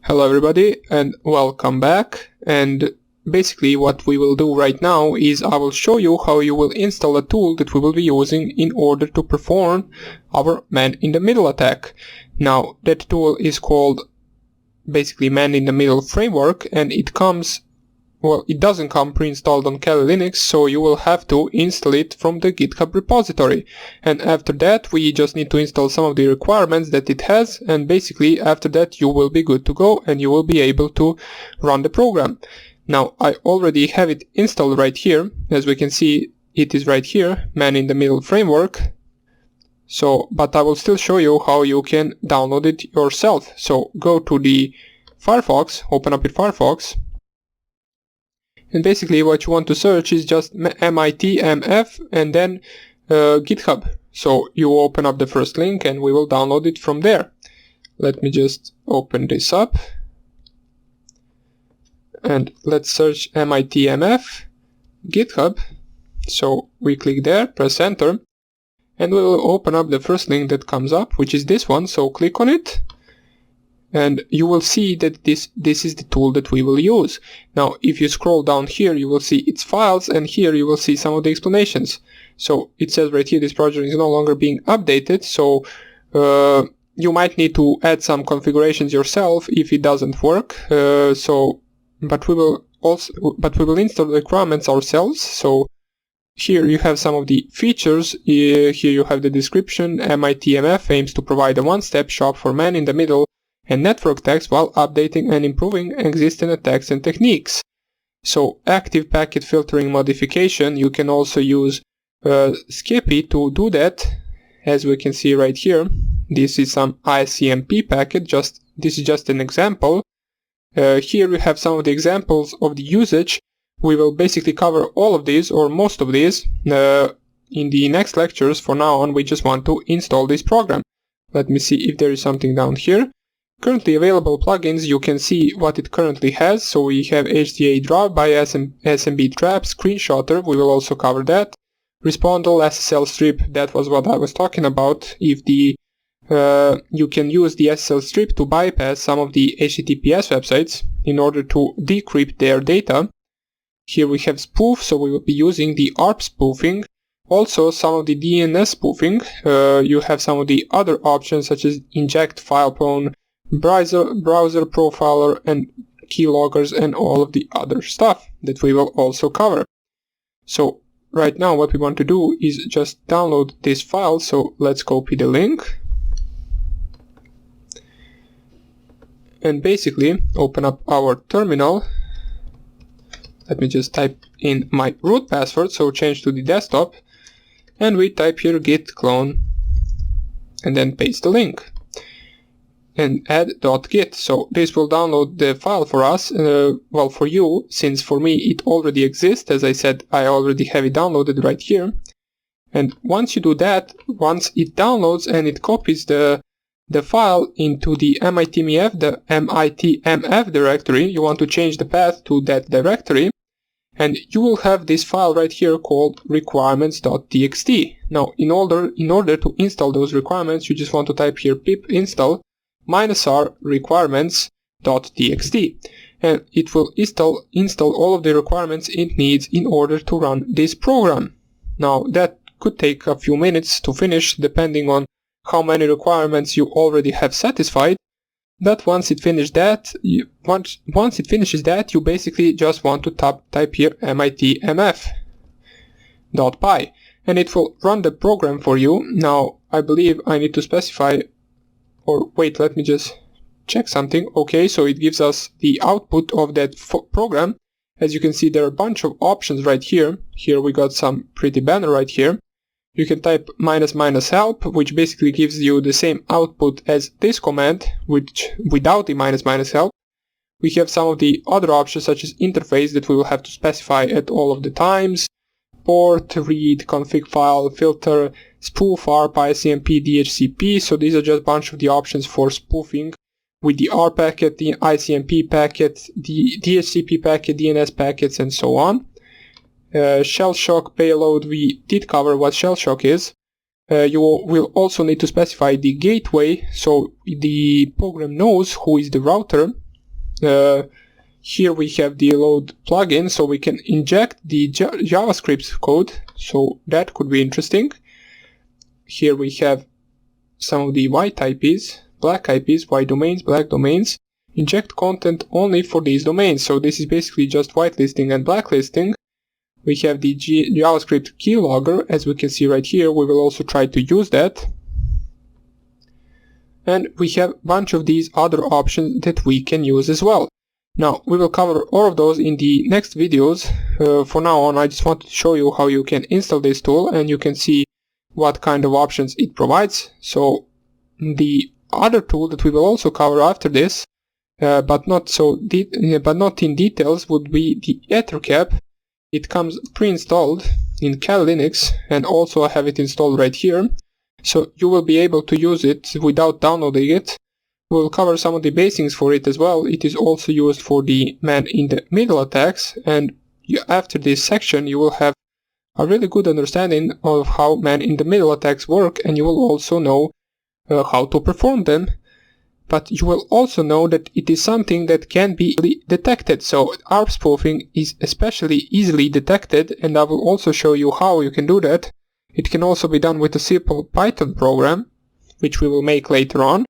Hello everybody and welcome back, and basically what we will do right now is I will show you how you will install a tool that we will be using in order to perform our man-in-the-middle attack. Now that tool is called basically man-in-the-middle framework, and it doesn't come pre-installed on Kali Linux, so you will have to install it from the GitHub repository. And after that we just need to install some of the requirements that it has, and basically after that you will be good to go and you will be able to run the program. Now I already have it installed right here. As we can see, it is right here, man-in-the-middle framework. But I will still show you how you can download it yourself. So go to the Firefox, open up your Firefox. And basically what you want to search is just MITMf and then GitHub. So you open up the first link and we will download it from there. Let me just open this up. And let's search MITMf GitHub. So we click there, press enter. And we will open up the first link that comes up, which is this one. So click on it. And you will see that this is the tool that we will use. Now if you scroll down here, you will see its files, and here you will see some of the explanations. So it says right here, this project is no longer being updated, so you might need to add some configurations yourself if it doesn't work. But we will install the requirements ourselves. So here you have some of the features. Here you have the description. MITMf aims to provide a one-stop shop for man-in-the-middle and network attacks while updating and improving existing attacks and techniques. So active packet filtering modification, you can also use Skippy to do that. As we can see right here, this is some ICMP packet, this is just an example. Here we have some of the examples of the usage. We will basically cover all of these, or most of these, in the next lectures. For now on, we just want to install this program. Let me see if there is something down here. Currently available plugins, you can see what it currently has. So we have HDA Draw by SMB Trap, Screenshotter, we will also cover that. Respondle, SSL Strip, that was what I was talking about. If you can use the SSL Strip to bypass some of the HTTPS websites in order to decrypt their data. Here we have spoof, so we will be using the ARP spoofing. Also some of the DNS spoofing. You have some of the other options such as inject file prone, browser profiler, and keyloggers, and all of the other stuff that we will also cover. So right now what we want to do is just download this file. So let's copy the link and basically open up our terminal. Let me just type in my root password, so change to the desktop, and we type here git clone and then paste the link and add .git. So this will download the file for us, well, for you, since for me it already exists. As I said, I already have it downloaded right here. And once you do that, once it downloads and it copies the file into the MITMF directory, you want to change the path to that directory, and you will have this file right here called requirements.txt. Now in order to install those requirements, you just want to type here pip install -r requirements.txt, and it will install all of the requirements it needs in order to run this program. Now that could take a few minutes to finish, depending on how many requirements you already have satisfied. But once it finishes that, you basically just want to type here mitmf.py, and it will run the program for you. Now I believe I need to specify, or wait, let me just check something. Okay, so it gives us the output of that program. As you can see, there are a bunch of options right here. Here we got some pretty banner right here. You can type --help, which basically gives you the same output as this command, which without the --help. We have some of the other options such as interface that we will have to specify at all of the times. Port, read, config file, filter, spoof, ARP, ICMP, DHCP. So these are just a bunch of the options for spoofing with the ARP packet, the ICMP packet, the DHCP packet, DNS packets, and so on. Shell shock payload, we did cover what shell shock is. You will also need to specify the gateway, so the program knows who is the router Here we have the load plugin, so we can inject the JavaScript code, so that could be interesting. Here we have some of the white IPs, black IPs, white domains, black domains. Inject content only for these domains, so this is basically just whitelisting and blacklisting. We have the JavaScript keylogger, as we can see right here. We will also try to use that. And we have a bunch of these other options that we can use as well. Now, we will cover all of those in the next videos. For now on, I just wanted to show you how you can install this tool, and you can see what kind of options it provides. So, the other tool that we will also cover after this, but not in details, would be the EtherCap. It comes pre-installed in Cal Linux, and also I have it installed right here. So you will be able to use it without downloading it. We'll cover some of the basics for it as well. It is also used for the man-in-the-middle attacks, and after this section you will have a really good understanding of how man-in-the-middle attacks work, and you will also know how to perform them. But you will also know that it is something that can be detected. So ARP spoofing is especially easily detected, and I will also show you how you can do that. It can also be done with a simple Python program, which we will make later on.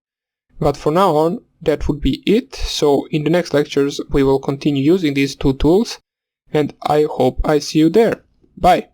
But for now on, that would be it. So in the next lectures, we will continue using these two tools, and I hope I see you there. Bye!